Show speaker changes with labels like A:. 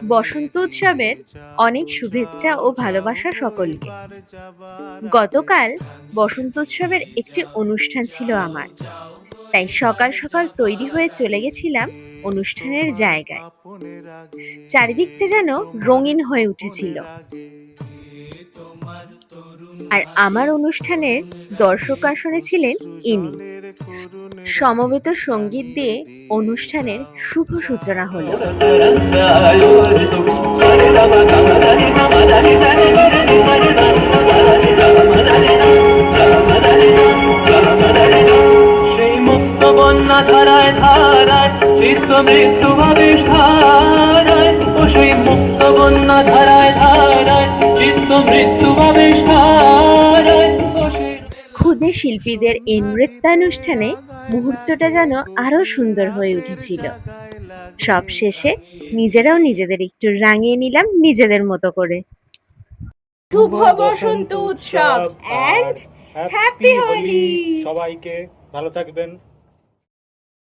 A: বসন্ত উৎসবের অনেক শুভেচ্ছা ও ভালোবাসা সকলকে। গতকাল বসন্ত উৎসবের একটি অনুষ্ঠান ছিল আমার, তাই সকাল সকাল তৈরি হয়ে চলে গেছিলাম অনুষ্ঠানের জায়গায়। চারিদিকটা যেন রঙিন হয়ে উঠেছিল। আর আমার অনুষ্ঠানের দর্শক আসনে ছিলেন ইনি। সমবেত সঙ্গীত দিয়ে অনুষ্ঠানের শুভ সূচনা হলো।
B: সেই মুক্ত বন্যা ধারায় ধারায় চিত্ত মৃত্যু ভাবেশ ধারায়, ও সেই মুক্ত বন্যা ধারায় ধারায় চিত্ত মৃত্যু ভাবেশ ধারায়।
A: ক্ষুদে শিল্পীদের এই নৃত্যানুষ্ঠানে মুহূর্তটা যেন আরো সুন্দর হয়ে উঠেছিল। সব শেষে নিজেরাও নিজেদের একটু রাঙিয়ে নিলাম নিজেদের মতো করে।
C: শুভ বসন্ত উৎসব এন্ড হ্যাপি হোলি।
D: সবাইকে ভালো থাকবেন।